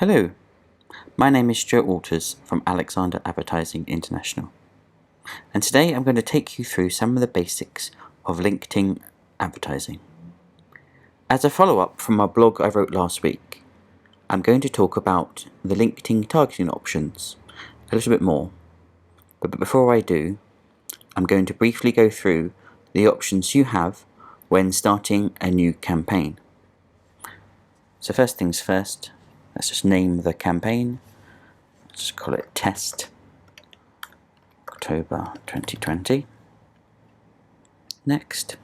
Hello, my name is Stuart Walters from Alexander Advertising International, and today I'm going to take you through some of the basics of LinkedIn advertising. As a follow-up from my blog I wrote last week, I'm going to talk about the LinkedIn targeting options a little bit more, but before I do, I'm going to briefly go through the options you have when starting a new campaign. So first things first, let's just name the campaign. Let's just call it Test October 2020. Next.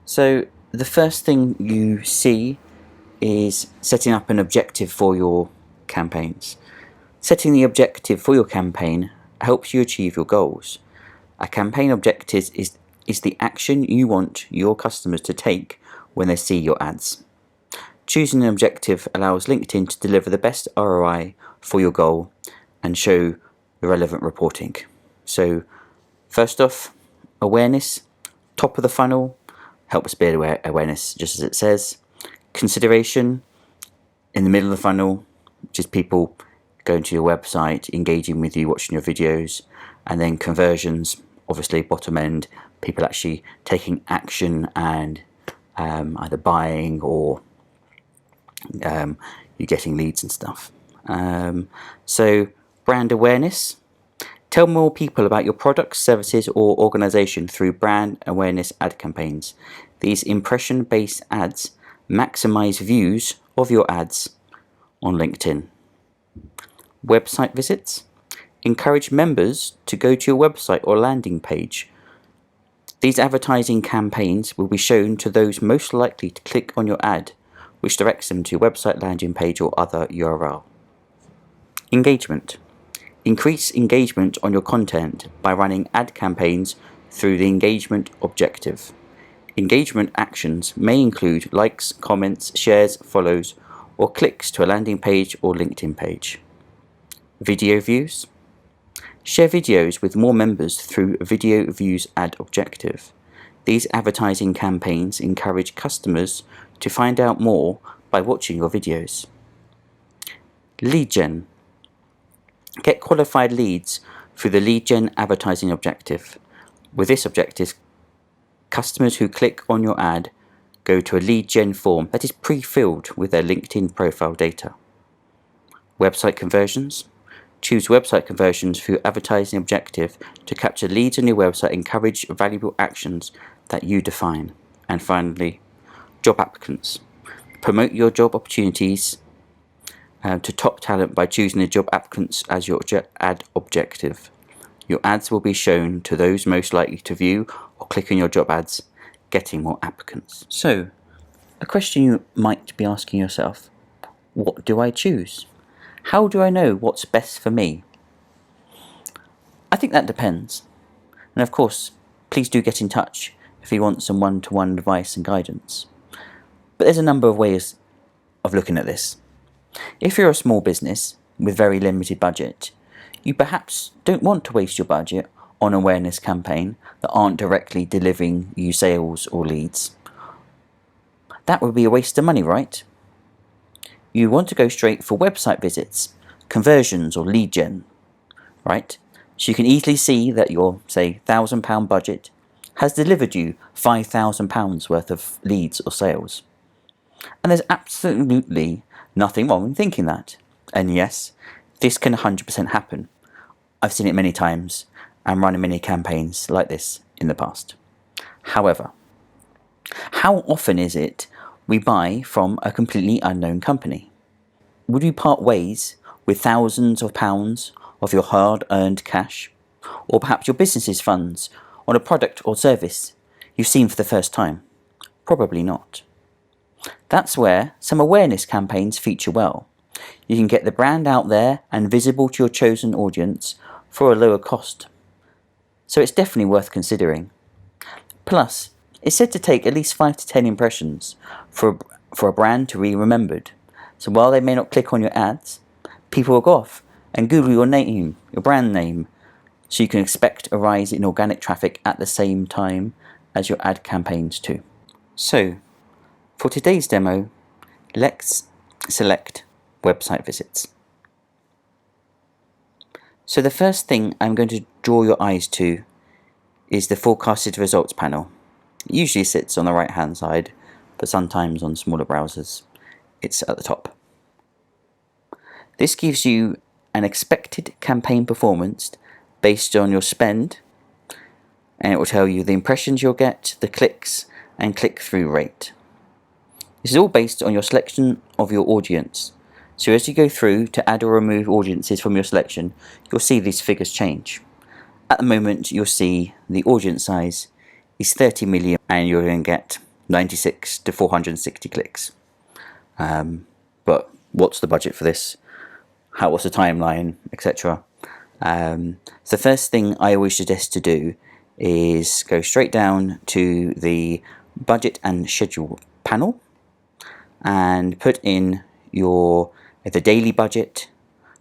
So the first thing you see is setting up an objective for your campaigns. Setting the objective for your campaign helps you achieve your goals. A campaign objective is the action you want your customers to take when they see your ads. Choosing an objective allows LinkedIn to deliver the best ROI for your goal and show the relevant reporting. So first off, awareness, top of the funnel, helps build awareness just as it says. Consideration, in the middle of the funnel, which is people going to your website, engaging with you, watching your videos. And then conversions, obviously bottom end, people actually taking action and either buying or you're getting leads and stuff. So brand awareness. Tell more people about your products, services or organization through brand awareness ad campaigns. These impression-based ads maximize views of your ads on LinkedIn. Website visits. Encourage members to go to your website or landing page. These advertising campaigns will be shown to those most likely to click on your ad, which directs them to your website, landing page or other URL. Engagement. Increase engagement on your content by running ad campaigns through the engagement objective. Engagement actions may include likes, comments, shares, follows, or clicks to a landing page or LinkedIn page. Video views. Share videos with more members through video views ad objective. These advertising campaigns encourage customers to find out more by watching your videos. Lead gen. Get qualified leads through the lead gen advertising objective. With this objective, customers who click on your ad go to a lead gen form that is pre-filled with their LinkedIn profile data. Website conversions. Choose website conversions through advertising objective to capture leads on your website, encourage valuable actions that you define. And finally, job applicants. Promote your job opportunities to top talent by choosing the job applicants as your ad objective. Your ads will be shown to those most likely to view or click on your job ads, getting more applicants. So, a question you might be asking yourself, what do I choose? How do I know what's best for me? I think that depends. And of course, please do get in touch if you want some one-to-one advice and guidance. But there's a number of ways of looking at this. If you're a small business with very limited budget, you perhaps don't want to waste your budget on an awareness campaign that aren't directly delivering you sales or leads. That would be a waste of money, right? You want to go straight for website visits, conversions or lead gen, right? So you can easily see that your, say, £1,000 budget has delivered you £5,000 worth of leads or sales. And there's absolutely nothing wrong in thinking that. And yes, this can 100% happen. I've seen it many times and run many campaigns like this in the past. However, how often is it we buy from a completely unknown company? Would we part ways with thousands of pounds of your hard-earned cash? Or perhaps your business's funds on a product or service you've seen for the first time? Probably not. That's where some awareness campaigns feature well. You can get the brand out there and visible to your chosen audience for a lower cost. So it's definitely worth considering. Plus, it's said to take at least 5 to 10 impressions for a brand to be remembered. So while they may not click on your ads, people will go off and Google your name, your brand name, so you can expect a rise in organic traffic at the same time as your ad campaigns too. So, for today's demo, let's select website visits. So the first thing I'm going to draw your eyes to is the forecasted results panel. It usually sits on the right hand side, but sometimes on smaller browsers it's at the top. This gives you an expected campaign performance based on your spend, and it will tell you the impressions you'll get, the clicks and click-through rate. This is all based on your selection of your audience. So as you go through to add or remove audiences from your selection, you'll see these figures change. At the moment, you'll see the audience size is 30 million and you're going to get 96 to 460 clicks. But what's the budget for this? What's the timeline, etc. So the first thing I always suggest to do is go straight down to the budget and schedule panel and put in your either daily budget,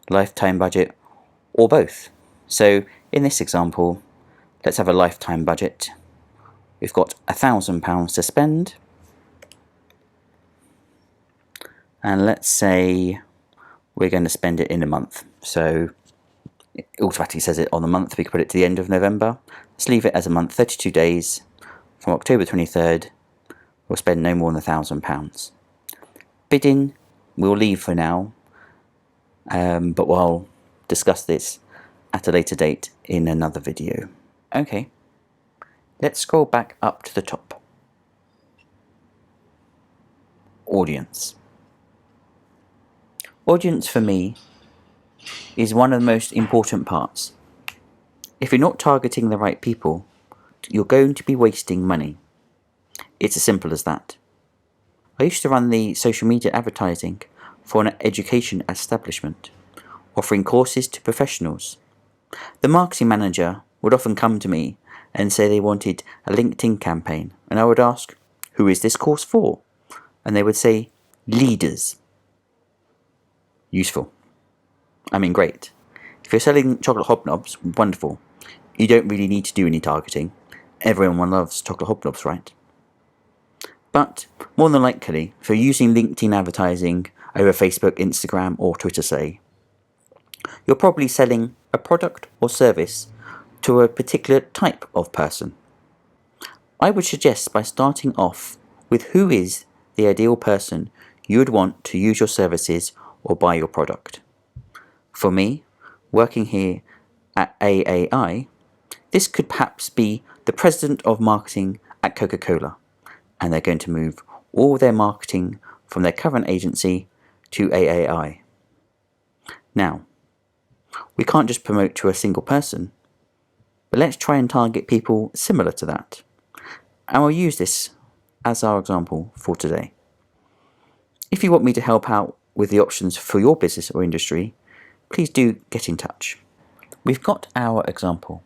lifetime budget, or both. So in this example, let's have a lifetime budget. We've got £1,000 to spend, and let's say we're going to spend it in a month. So it automatically says it on the month. We can put it to the end of November. Let's leave it as a month, 32 days from October 23rd. We'll spend no more than £1,000. Bidding we'll leave for now, but we'll discuss this at a later date in another video. Okay, let's scroll back up to the top. Audience. Audience for me is one of the most important parts. If you're not targeting the right people, you're going to be wasting money. It's as simple as that. I used to run the social media advertising for an education establishment, offering courses to professionals. The marketing manager would often come to me and say they wanted a LinkedIn campaign, and I would ask, who is this course for? And they would say, leaders. Useful. I mean, great. If you're selling chocolate hobnobs, wonderful. You don't really need to do any targeting. Everyone loves chocolate hobnobs, right? But more than likely, if you're using LinkedIn advertising over Facebook, Instagram, or Twitter, say, you're probably selling a product or service to a particular type of person. I would suggest by starting off with who is the ideal person you would want to use your services or buy your product. For me, working here at AAI, this could perhaps be the president of marketing at Coca-Cola, and they're going to move all their marketing from their current agency to AAI. Now, we can't just promote to a single person, but let's try and target people similar to that. And we'll use this as our example for today. If you want me to help out with the options for your business or industry, please do get in touch. We've got our example.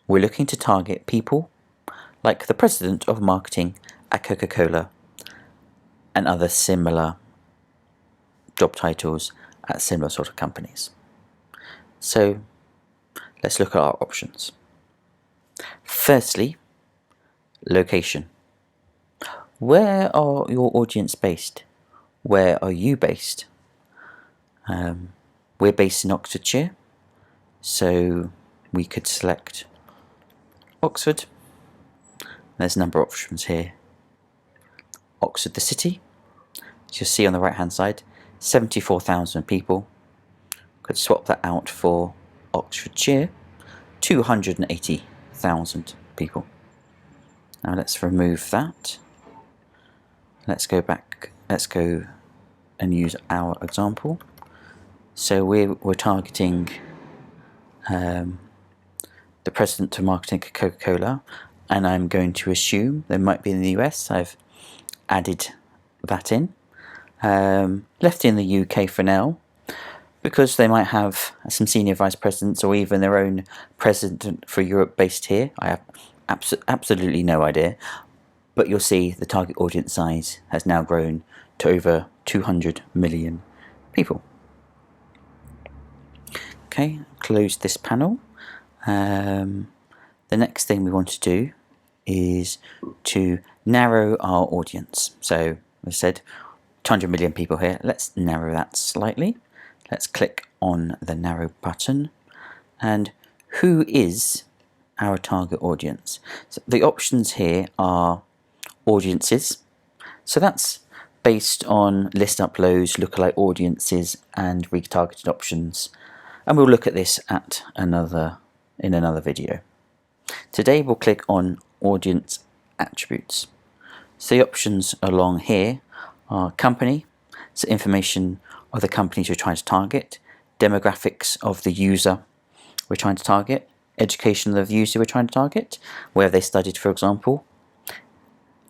We're looking to target people like the president of marketing at Coca-Cola and other similar job titles at similar sort of companies. So let's look at our options. Firstly, location. Where are your audience based? Where are you based? We're based in Oxfordshire, so we could select Oxford. There's a number of options here. Oxford the city, as you'll see on the right hand side, 74,000 people. Could swap that out for Oxfordshire, 280,000 people. Now let's remove that. Let's go back, let's go and use our example. So we're targeting the president of marketing at Coca-Cola, and I'm going to assume they might be in the US. I've added that in. Left in the UK for now, because they might have some senior vice presidents or even their own president for Europe based here. I have absolutely no idea. But you'll see the target audience size has now grown to over 200 million people. Okay, close this panel. The next thing we want to do is to narrow our audience. So, as I said, 200 million people here. Let's narrow that slightly. Let's click on the narrow button. And who is our target audience? So the options here are audiences. So that's based on list uploads, lookalike audiences, and retargeted options. And we'll look at this at in another video. Today we'll click on audience attributes. So the options along here are company, so information of the companies you're trying to target, demographics of the user we're trying to target, education of the user we're trying to target, where they studied, for example,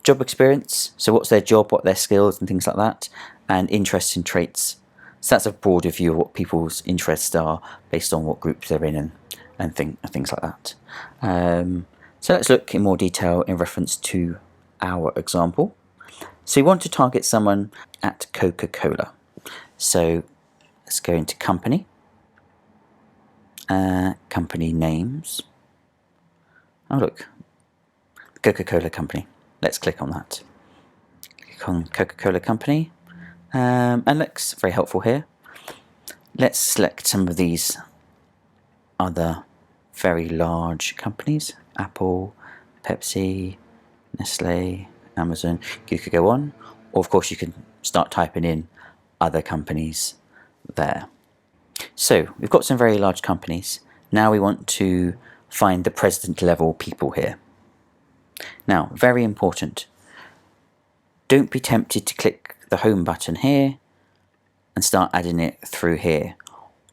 job experience, so what's their job, what their skills and things like that, and interests and traits. So that's a broader view of what people's interests are based on what groups they're in and things like that. So let's look in more detail in reference to our example. So we want to target someone at Coca-Cola. So let's go into company, company names. Oh look, Coca-Cola company. Let's click on that. Click on Coca-Cola company, and looks very helpful here. Let's select some of these other very large companies: Apple, Pepsi, Nestle, Amazon. You could go on, or of course you can start typing in other companies there. So we've got some very large companies. Now we want to find the president level people here. Now, very important, don't be tempted to click the home button here and start adding it through here.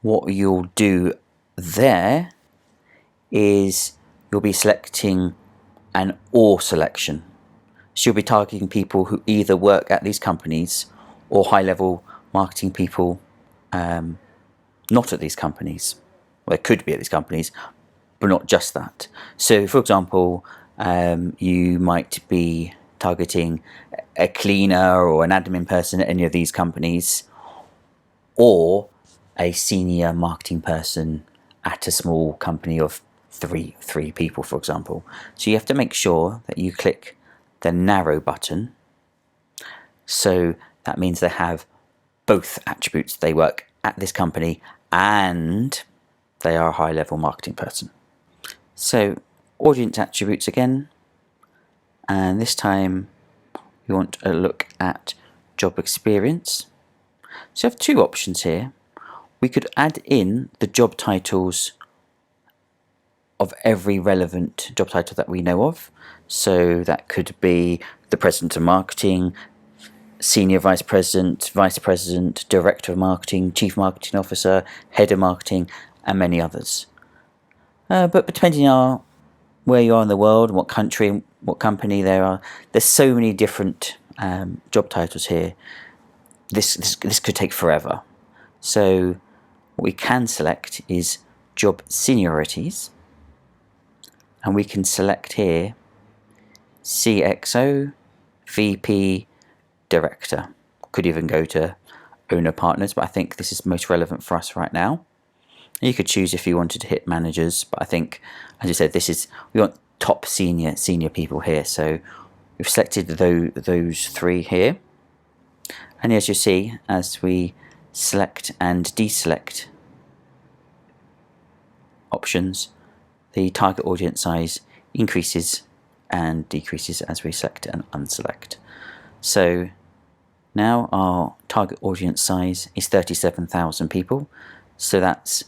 What you'll do there is you'll be selecting an or selection. So you'll be targeting people who either work at these companies or high-level marketing people not at these companies. Well, they could be at these companies, but not just that. So, for example, you might be targeting a cleaner or an admin person at any of these companies, or a senior marketing person at a small company of three people, for example. So you have to make sure that you click the narrow button. So that means they have both attributes. They work at this company and they are a high-level marketing person. So audience attributes again, and this time we want to look at job experience. So you have two options here. We could add in the job titles of every relevant job title that we know of. So that could be the president of marketing, senior vice president, director of marketing, chief marketing officer, head of marketing, and many others. But depending on where you are in the world, what country, what company there are, there's so many different job titles here. This could take forever. So what we can select is job seniorities, and we can select here CXO, VP, Director. Could even go to owner partners, but I think this is most relevant for us right now. You could choose if you wanted to hit managers, but I think, as I said, we want top senior people here. So we've selected those three here, and as you see, as we select and deselect options, the target audience size increases and decreases as we select and unselect. So now our target audience size is 37,000 people. So that's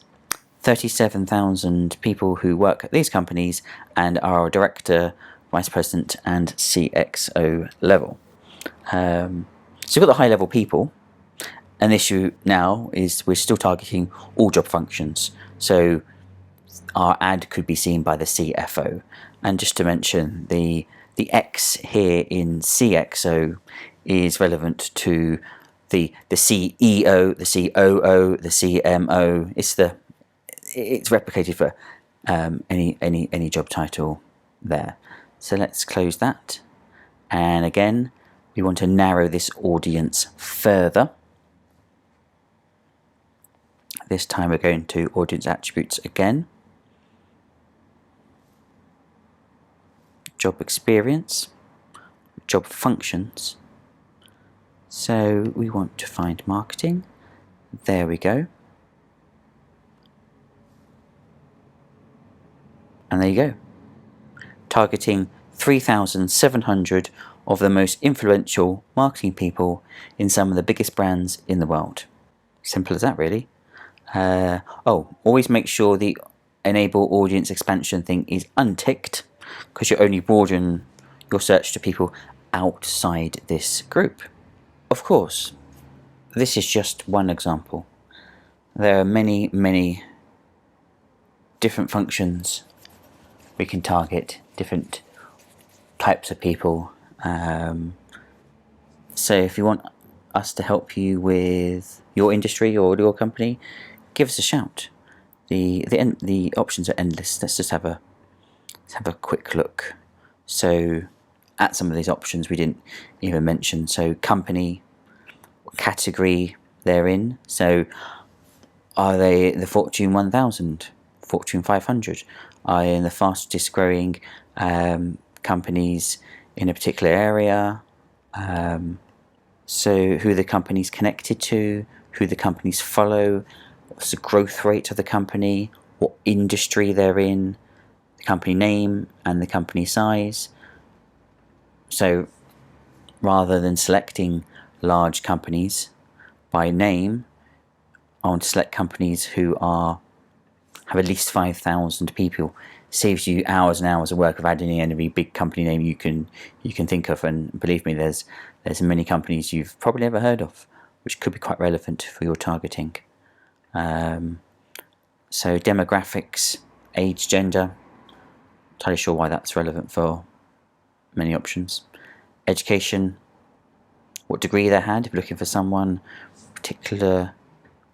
37,000 people who work at these companies and are a director, vice president, and CXO level. So we've got the high level people. An issue now is we're still targeting all job functions. So our ad could be seen by the CFO. And just to mention, the X here in CXO is relevant to the CEO, the COO, the CMO. It's replicated for any job title there. So let's close that. And again, we want to narrow this audience further. This time we're going to audience attributes again. Job experience, job functions, So we want to find marketing. There we go. And there you go. Targeting 3,700 of the most influential marketing people in some of the biggest brands in the world. Simple as that, really. Always make sure the enable audience expansion thing is unticked, because you only broaden your search to people outside this group. Of course, this is just one example. There are many, many different functions we can target, different types of people. So if you want us to help you with your industry or your company, give us a shout. The options are endless. Let's have a quick look. So at some of these options we didn't even mention. So company, category they're in. So are they the Fortune 1000, Fortune 500? Are they in the fastest growing companies in a particular area? So who the company's connected to, who the companies follow, what's the growth rate of the company, what industry they're in, the company name and the company size. So rather than selecting large companies by name, I want to select companies who have at least 5,000 people. Saves you hours and hours of work of adding in every big company name you can think of, and believe me, there's many companies you've probably never heard of, which could be quite relevant for your targeting. So demographics, age, gender, not entirely sure why that's relevant for many options. Education, what degree they had, if you're looking for someone, particular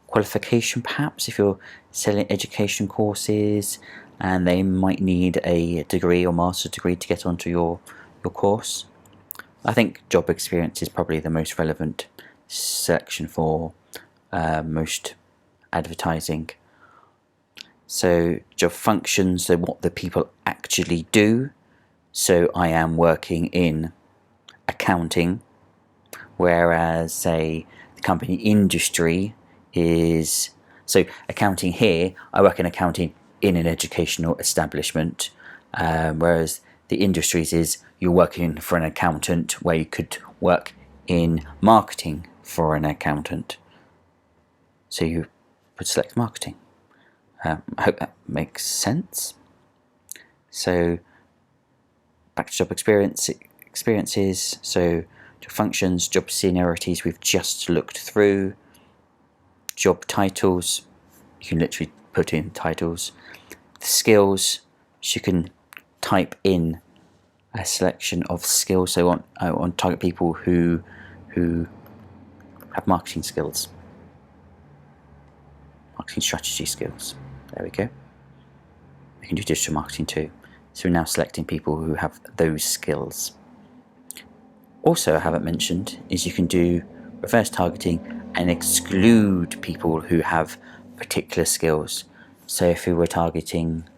qualification perhaps, if you're selling education courses and they might need a degree or master's degree to get onto your course. I think job experience is probably the most relevant selection for most advertising. So job functions, so what the people actually do. So I am working in accounting, whereas say the company industry is, so accounting here, I work in accounting in an educational establishment, whereas the industries is you're working for an accountant, where you could work in marketing for an accountant. So you would select marketing. I hope that makes sense. So back to job experiences. So job functions, job seniorities we've just looked through. Job titles, you can literally put in titles. The skills, you can type in a selection of skills. So on target people who have marketing skills, marketing strategy skills. There we go. We can do digital marketing too. So we're now selecting people who have those skills. Also, I haven't mentioned is you can do reverse targeting and exclude people who have particular skills. So if we were targeting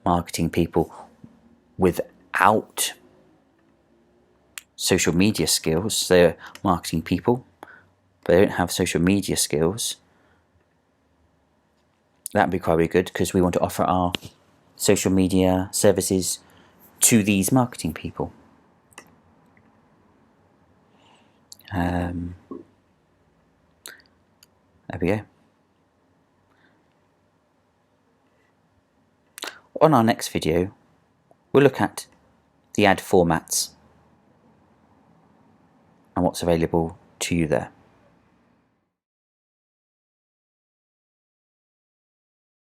marketing people without social media skills, they're marketing people, but they don't have social media skills, that'd be quite good, because we want to offer our social media services to these marketing people. There we go. On our next video, we'll look at the ad formats and what's available to you there.